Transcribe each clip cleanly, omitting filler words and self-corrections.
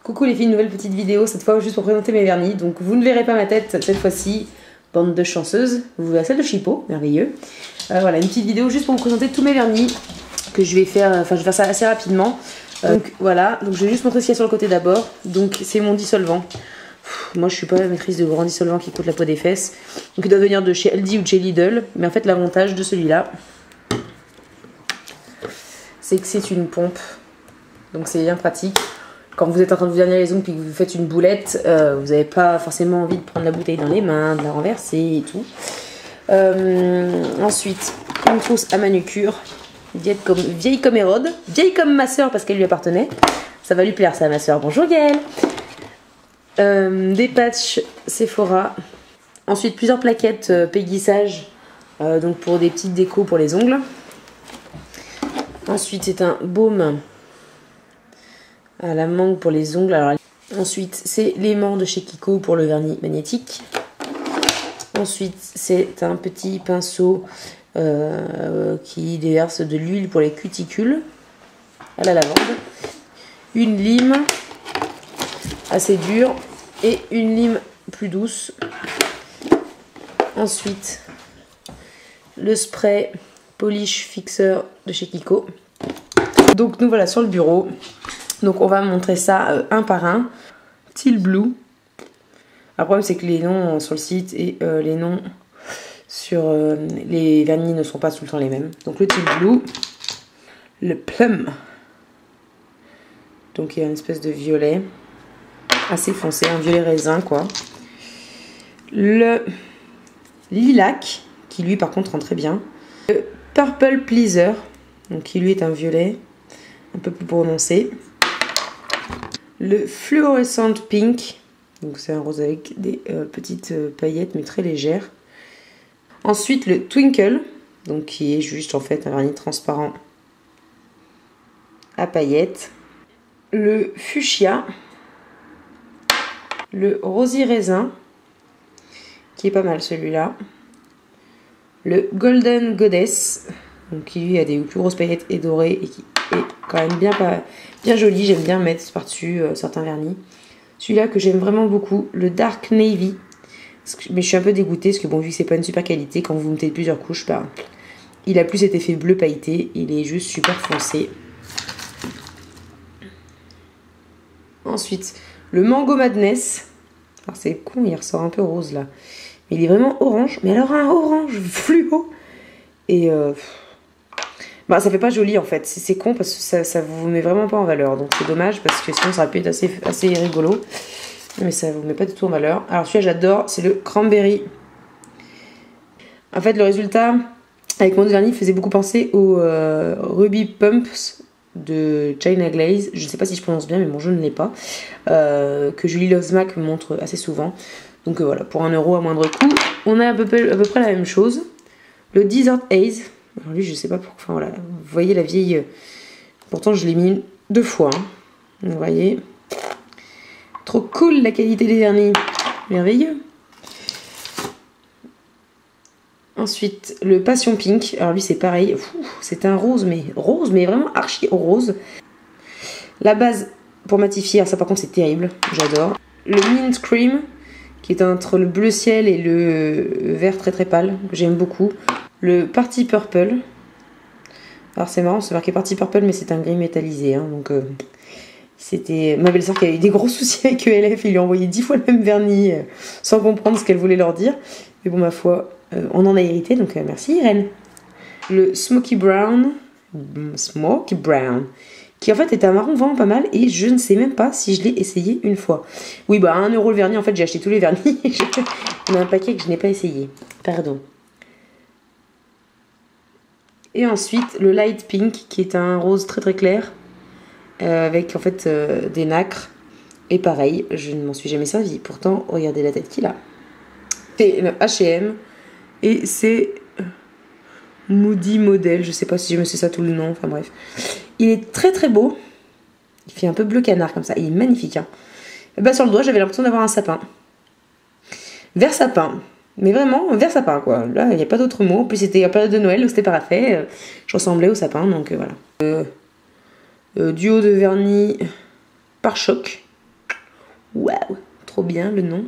Coucou les filles, nouvelle petite vidéo, cette fois juste pour présenter mes vernis. Donc vous ne verrez pas ma tête cette fois-ci, bande de chanceuses. Vous verrez celle de Chipo, merveilleux. Voilà, une petite vidéo juste pour vous présenter tous mes vernis que je vais faire, enfin je vais faire ça assez rapidement. Donc voilà, donc je vais juste montrer ce qu'il y a sur le côté d'abord. Donc c'est mon dissolvant. Moi je suis pas la maîtrise de grands dissolvants qui coûtent la peau des fesses. Donc il doit venir de chez Aldi ou de chez Lidl. Mais en fait l'avantage de celui-là, c'est que c'est une pompe. Donc c'est bien pratique. Quand vous êtes en train de vous vernir les ongles et que vous faites une boulette, vous n'avez pas forcément envie de prendre la bouteille dans les mains, de la renverser et tout. Ensuite, une trousse à manucure, vieille comme Hérode, vieille comme ma soeur parce qu'elle lui appartenait. Ça va lui plaire ça à ma soeur. Bonjour Gaëlle. Des patchs Sephora. Ensuite, plusieurs plaquettes Peggy Sage, donc pour des petites décos pour les ongles. Ensuite, c'est un baume à la mangue pour les ongles. Alors, ensuite, c'est l'aimant de chez Kiko pour le vernis magnétique. Ensuite, c'est un petit pinceau qui déverse de l'huile pour les cuticules à la lavande. Une lime assez dure et une lime plus douce. Ensuite, le spray polish fixeur de chez Kiko. Donc nous voilà sur le bureau. Donc on va montrer ça un par un. Teal Blue. Le problème c'est que les noms sur le site et les noms sur les vernis ne sont pas tout le temps les mêmes. Donc le Teal Blue. Le Plum. Donc il y a une espèce de violet assez foncé, un violet raisin quoi. Le Lilac, qui lui par contre rend très bien. Le Purple Pleaser, donc qui lui est un violet un peu plus prononcé. Le Fluorescent Pink, donc c'est un rose avec des petites paillettes mais très légères. Ensuite le Twinkle, donc qui est juste en fait un vernis transparent à paillettes. Le Fuchsia. Le Rosy Raisin, qui est pas mal celui-là. Le Golden Goddess, donc qui lui a des plus grosses paillettes et dorées et qui est quand même bien joli. J'aime bien mettre par-dessus certains vernis. Celui-là que j'aime vraiment beaucoup, le Dark Navy. Mais je suis un peu dégoûtée parce que bon, vu que c'est pas une super qualité, quand vous mettez plusieurs couches, bah, il a plus cet effet bleu pailleté. Il est juste super foncé. Ensuite, le Mango Madness. Alors c'est con, il ressort un peu rose là. Mais il est vraiment orange. Mais alors un orange fluo. Et bah, ça fait pas joli en fait. C'est con parce que ça vous met vraiment pas en valeur. Donc c'est dommage parce que sinon ça aurait pu être assez rigolo. Mais ça vous met pas du tout en valeur. Alors celui-là j'adore, c'est le Cranberry. En fait le résultat avec mon vernis faisait beaucoup penser au Ruby Pumps de China Glaze. Je sais pas si je prononce bien mais bon je ne l'ai pas. Que Julie Lovesmack me montre assez souvent. Donc voilà, pour 1 € à moindre coût. On a à peu près la même chose. Le Desert Haze. Alors lui je sais pas pourquoi. Enfin voilà, vous voyez la vieille. Pourtant je l'ai mis 2 fois. Hein. Vous voyez. Trop cool la qualité des vernis. Merveilleux. Ensuite, le Passion Pink. Alors lui c'est pareil. C'est un rose mais vraiment archi rose. La base pour matifier. Alors ça par contre c'est terrible. J'adore. Le Mint Cream, qui est entre le bleu ciel et le vert très très pâle, que j'aime beaucoup. Le Party Purple. Alors c'est marrant, c'est marqué Party Purple, mais c'est un gris métallisé. Hein, donc c'était ma belle-sœur qui a eu des gros soucis avec ELF. Il lui a envoyé 10 fois le même vernis sans comprendre ce qu'elle voulait leur dire. Mais bon, ma foi, on en a hérité, donc merci Irène. Le Smoky Brown. Smoky Brown. Qui en fait est un marron vraiment pas mal et je ne sais même pas si je l'ai essayé une fois. Oui bah 1 € le vernis, en fait j'ai acheté tous les vernis. On a un paquet que je n'ai pas essayé. Pardon. Et ensuite le Light Pink qui est un rose très très clair avec en fait des nacres. Et pareil, je ne m'en suis jamais servi. Pourtant, regardez la tête qu'il a. C'est le H&M et c'est Moody Model. Je sais pas si je me sais ça tout le nom. Enfin bref. Il est très très beau. Il fait un peu bleu canard comme ça. Il est magnifique. Hein. Et bah, sur le doigt, j'avais l'impression d'avoir un sapin. Vert sapin. Mais vraiment, vert sapin quoi. Là, il n'y a pas d'autre mot. En plus, c'était la période de Noël, donc c'était parfait. Je ressemblais au sapin, donc voilà. Duo de vernis par choc. trop bien le nom.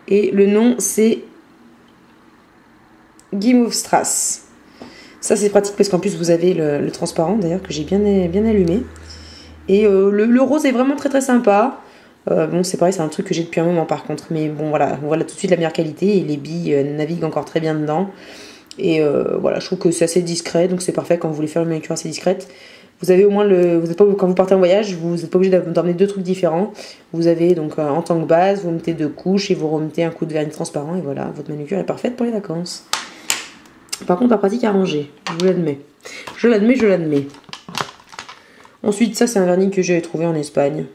Et le nom c'est Guimauve-Strass. Ça c'est pratique parce qu'en plus vous avez le transparent d'ailleurs que j'ai bien allumé. Et le rose est vraiment très très sympa. Bon c'est pareil, c'est un truc que j'ai depuis un moment par contre. Mais bon voilà, on voit là tout de suite la meilleure qualité et les billes naviguent encore très bien dedans. Et voilà, je trouve que c'est assez discret, donc c'est parfait quand vous voulez faire une manucure assez discrète. Vous avez au moins vous êtes pas, quand vous partez en voyage, vous n'êtes pas obligé d'emmener deux trucs différents. Vous avez donc en tant que base, vous mettez 2 couches et vous remettez un coup de vernis transparent et voilà, votre manucure est parfaite pour les vacances. Par contre, pas pratique à ranger, je vous l'admets. Je l'admets. Ensuite, ça c'est un vernis que j'avais trouvé en Espagne.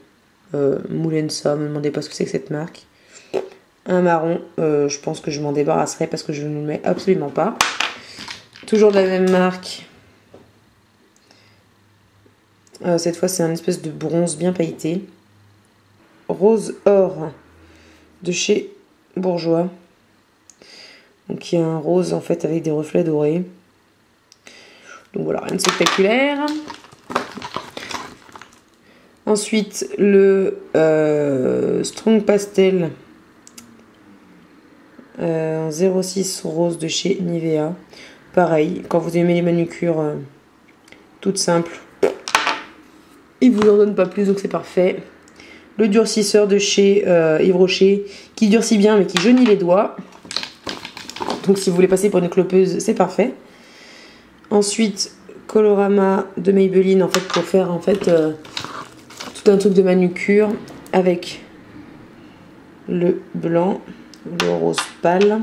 Moulensa, me demandez pas ce que c'est que cette marque. Un marron, je pense que je m'en débarrasserai parce que je ne le mets absolument pas. Toujours de la même marque. Cette fois, c'est un espèce de bronze bien pailleté. Rose or de chez Bourjois. Donc, il y a un rose en fait avec des reflets dorés. Donc voilà, rien de spectaculaire. Ensuite, le Strong Pastel 06 rose de chez Nivea. Pareil, quand vous aimez les manucures toutes simples, il vous en donne pas plus, donc c'est parfait. Le durcisseur de chez Yves Rocher, qui durcit bien mais qui jaunit les doigts. Donc si vous voulez passer pour une clopeuse, c'est parfait. Ensuite, Colorama de Maybelline, en fait, pour faire en fait tout un truc de manucure avec le blanc, le rose pâle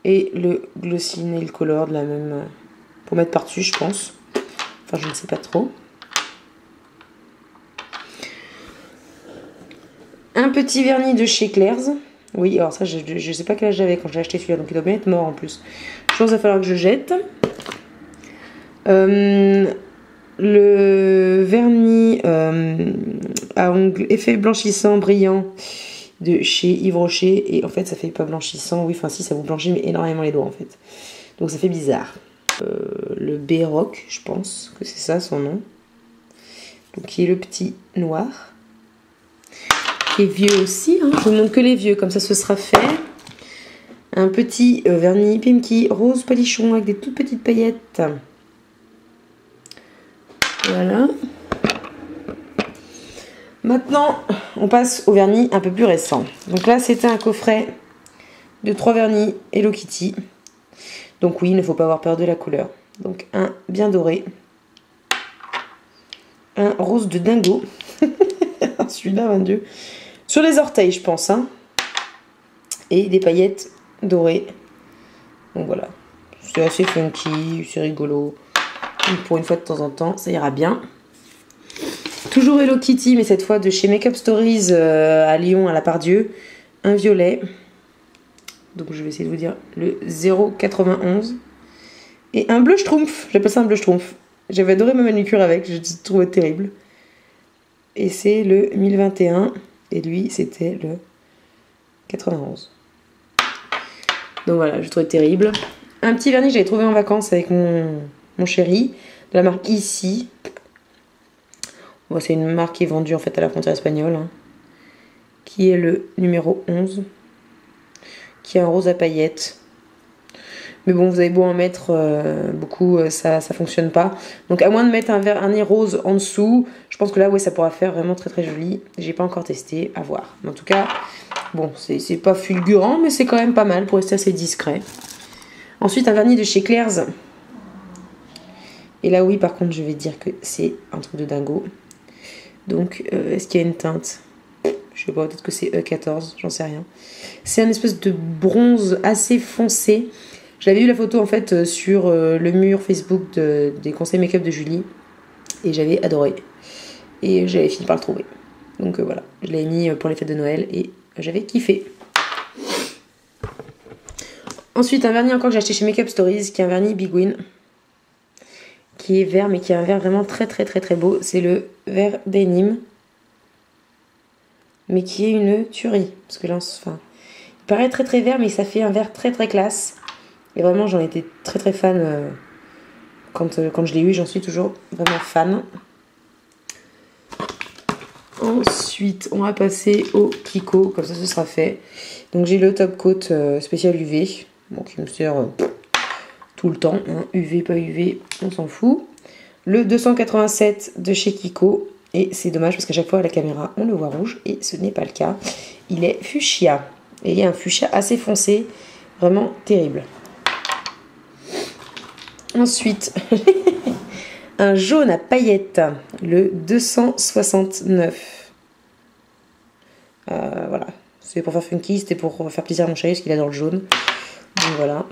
et le Glossy Nail Color de la même pour mettre par-dessus, je pense. Enfin, je ne sais pas trop. Un petit vernis de chez Claire's. Oui, alors ça, je ne sais pas quel âge j'avais quand j'ai acheté celui-là, donc il doit bien être mort en plus. Je pense qu'il va falloir que je jette. Le vernis à ongles effet blanchissant brillant de chez Yves Rocher. Et en fait, ça fait pas blanchissant. Oui, enfin si, ça vous blanchit mais énormément les doigts en fait. Donc ça fait bizarre. Le B-Rock, je pense que c'est ça son nom. Donc qui est le petit noir. Qui est vieux aussi. Hein. Je vous montre que les vieux, comme ça ce sera fait. Un petit vernis Pimki rose palichon avec des toutes petites paillettes. Voilà. Maintenant, on passe au vernis un peu plus récent. Donc là, c'était un coffret de 3 vernis Hello Kitty. Donc oui, il ne faut pas avoir peur de la couleur. Donc un bien doré. Un rose de dingo. Celui-là, mon Dieu. Sur les orteils, je pense. Hein. Et des paillettes dorées. Donc voilà. C'est assez funky, c'est rigolo. Donc pour une fois de temps en temps, ça ira bien. Toujours Hello Kitty, mais cette fois de chez Make Up Stories à Lyon, à la Pardieu. Un violet. Donc je vais essayer de vous dire le 0,91. Et un bleu schtroumpf. J'appelle ça un bleu schtroumpf. J'avais adoré ma manucure avec, je trouvais terrible. Et c'est le 1021. Et lui, c'était le 91. Donc voilà, je trouvais terrible. Un petit vernis que j'avais trouvé en vacances avec mon chéri. De la marque Ici. Bon, c'est une marque qui est vendue en fait à la frontière espagnole. Hein, qui est le numéro 11. Qui est un rose à paillettes. Mais bon, vous avez beau en mettre beaucoup, ça fonctionne pas. Donc à moins de mettre un vernis rose en dessous, je pense que là, ouais, ça pourra faire vraiment très très joli. J'ai pas encore testé, à voir. Mais en tout cas, bon, c'est pas fulgurant, mais c'est quand même pas mal pour rester assez discret. Ensuite, un vernis de chez Claire's. Et là, oui, par contre, je vais dire que c'est un truc de dingo. Donc, est-ce qu'il y a une teinte? Je sais pas, peut-être que c'est E14, j'en sais rien. C'est un espèce de bronze assez foncé. J'avais vu la photo en fait sur le mur Facebook des conseils make-up de Julie. Et j'avais adoré. Et j'avais fini par le trouver. Donc voilà, je l'avais mis pour les fêtes de Noël et j'avais kiffé. Ensuite, un vernis encore que j'ai acheté chez Make Up Stories, qui est un vernis Big Win. Qui est vert, mais qui est un vert vraiment très très très très beau. C'est le vert denim. Mais qui est une tuerie. Parce que là, enfin, il paraît très très vert, mais ça fait un vert très très classe. Et vraiment, j'en étais très très fan quand je l'ai eu. J'en suis toujours vraiment fan. Ensuite, on va passer au Kiko, comme ça ce sera fait. Donc j'ai le top coat spécial UV, bon, qui me sert tout le temps, hein. UV, pas UV, on s'en fout. Le 287 de chez Kiko, et c'est dommage parce qu'à chaque fois à la caméra on le voit rouge, et ce n'est pas le cas. Il est fuchsia, et il y a un fuchsia assez foncé, vraiment terrible. Ensuite, un jaune à paillettes, le 269. Voilà, c'est pour faire funky, c'était pour faire plaisir à mon chéri parce qu'il adore le jaune. Donc voilà.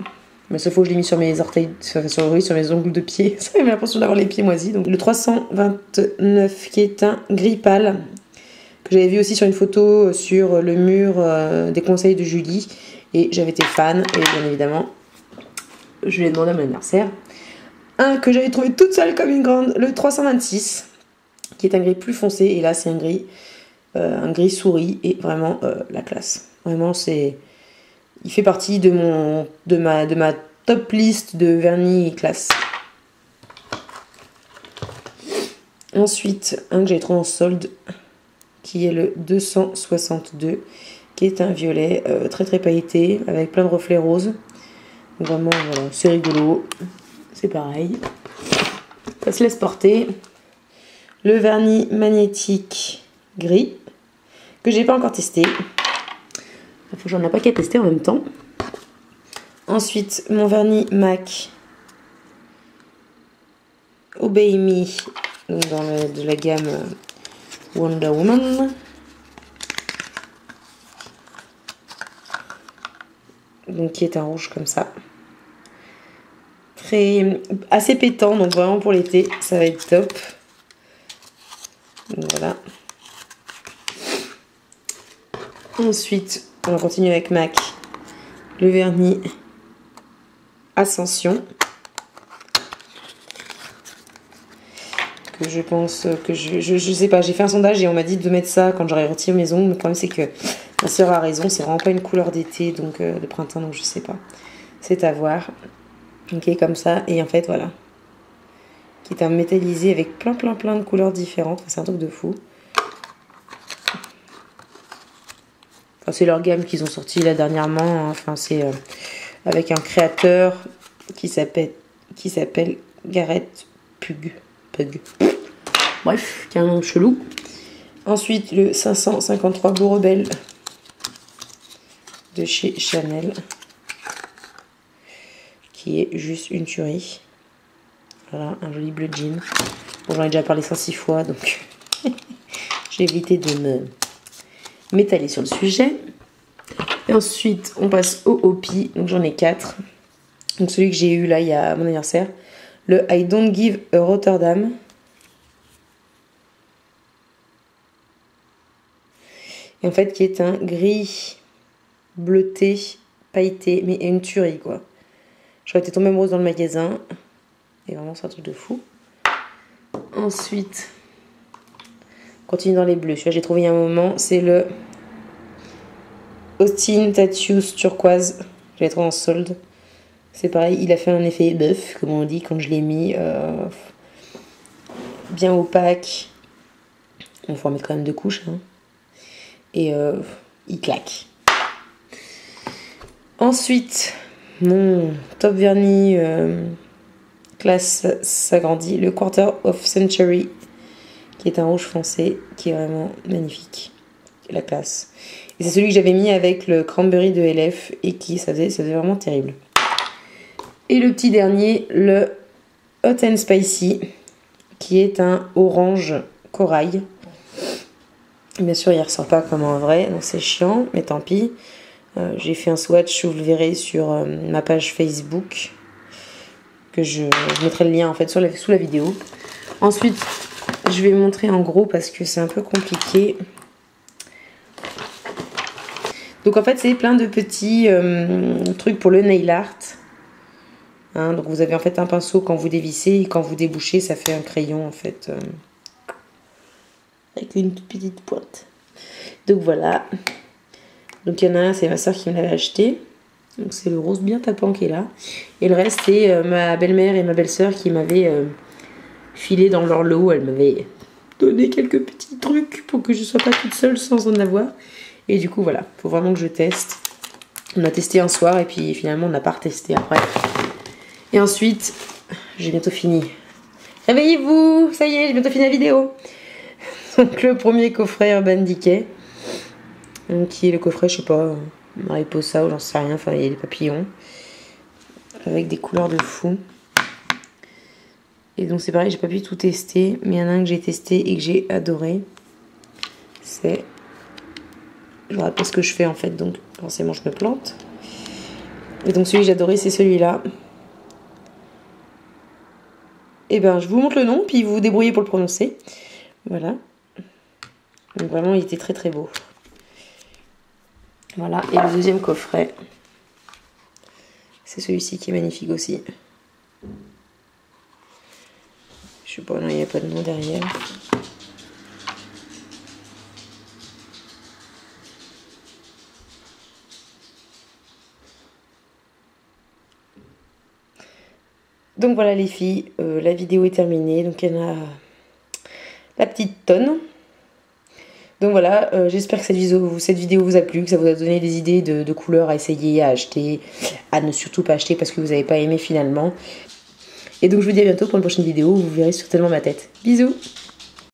Mais sauf que je l'ai mis sur mes orteils, sur mes ongles de pied. Ça j'ai l'impression d'avoir les pieds moisis. Donc le 329 qui est un gris pâle, que j'avais vu aussi sur une photo sur le mur des conseils de Julie. Et j'avais été fan, et bien évidemment, je lui ai demandé à mon anniversaire. Un que j'avais trouvé toute seule comme une grande, le 326, qui est un gris plus foncé. Et là c'est un gris souris, et vraiment la classe. Vraiment c'est... Il fait partie de ma top liste de vernis classe. Ensuite, un que j'ai trouvé en solde, qui est le 262, qui est un violet très très pailleté, avec plein de reflets roses. Donc vraiment, voilà, c'est rigolo. C'est pareil. Ça se laisse porter. Le vernis magnétique gris, que j'ai pas encore testé. Il faut que j'en ai pas qu'à tester en même temps. Ensuite, mon vernis MAC Obey Me, de la gamme Wonder Woman. Donc qui est un rouge comme ça. Assez pétant, donc vraiment pour l'été, ça va être top. Donc voilà. Ensuite, on va continuer avec MAC, le vernis Ascension, que je pense que je sais pas, j'ai fait un sondage et on m'a dit de mettre ça quand j'aurai retiré mes ongles, mais le problème c'est que ma soeur a raison, c'est vraiment pas une couleur d'été, donc de printemps, donc je sais pas, c'est à voir. Ok, comme ça, et en fait voilà, qui est un métallisé avec plein de couleurs différentes, c'est un truc de fou. Enfin, c'est leur gamme qu'ils ont sorti là dernièrement, hein. Enfin c'est avec un créateur qui s'appelle Gareth Pug. Bref, qui a un nom chelou. Ensuite le 553 Blue Rebel de chez Chanel, qui est juste une tuerie. Voilà, un joli bleu jean. Bon, j'en ai déjà parlé 106 fois, donc j'ai évité de m'étaler sur le sujet. Et ensuite, on passe au Hopi. Donc j'en ai 4. Donc celui que j'ai eu là, il y a mon anniversaire. Le I Don't Give a Rotterdam. Et en fait, qui est un gris bleuté, pailleté, mais une tuerie quoi. J'aurais été tombée amoureuse dans le magasin. Et vraiment, c'est un truc de fou. Ensuite, on continue dans les bleus. Celui-là, j'ai trouvé il y a un moment. C'est le Austin Tattoos turquoise. Je l'ai trouvé en solde. C'est pareil, il a fait un effet bœuf, comme on dit, quand je l'ai mis. Bien opaque. Il faut en mettre quand même 2 couches. Hein. Et il claque. Ensuite, mon top vernis classe s'agrandit, le Quarter of Century, qui est un rouge foncé, qui est vraiment magnifique. La classe. Et c'est celui que j'avais mis avec le Cranberry de LF, et qui, ça faisait vraiment terrible. Et le petit dernier, le Hot and Spicy, qui est un orange corail. Bien sûr, il ne ressort pas comme en vrai, donc c'est chiant, mais tant pis. J'ai fait un swatch, vous le verrez sur ma page Facebook, que je mettrai le lien en fait sous la vidéo. Ensuite, je vais montrer en gros parce que c'est un peu compliqué. Donc en fait, c'est plein de petits trucs pour le nail art. Hein, donc vous avez en fait un pinceau quand vous dévissez, et quand vous débouchez, ça fait un crayon en fait. Avec une toute petite pointe. Donc voilà. Donc il y en a un, c'est ma soeur qui me l'avait acheté. Donc c'est le rose bien tapant qui est là. Et le reste, c'est ma belle-mère et ma belle-sœur qui m'avaient filé dans leur lot. Elle m'avait donner quelques petits trucs pour que je sois pas toute seule sans en avoir. Et du coup voilà, faut vraiment que je teste. On a testé un soir et puis finalement on n'a pas retesté après. Et ensuite, j'ai bientôt fini. Réveillez-vous, ça y est, j'ai bientôt fini la vidéo. Donc le premier coffret Urban Decay. Donc, qui est le coffret, je sais pas, Mariposa ou j'en sais rien, enfin il y a des papillons. Avec des couleurs de fou. Et donc c'est pareil, j'ai pas pu tout tester, mais il y en a un que j'ai testé et que j'ai adoré. C'est... Je ne rappelle pas ce que je fais en fait, donc forcément je me plante. Et donc celui que j'ai adoré, c'est celui-là. Et ben je vous montre le nom, puis vous vous débrouillez pour le prononcer. Voilà. Donc vraiment il était très très beau. Voilà, et le deuxième coffret, c'est celui-ci qui est magnifique aussi. Je sais pas, non, il n'y a pas de nom derrière. Donc voilà les filles, la vidéo est terminée. Donc il y en a la petite tonne. Donc voilà, j'espère que cette vidéo vous a plu, que ça vous a donné des idées de couleurs à essayer, à acheter, à ne surtout pas acheter parce que vous n'avez pas aimé finalement. Et donc je vous dis à bientôt pour une prochaine vidéo où vous verrez certainement ma tête. Bisous!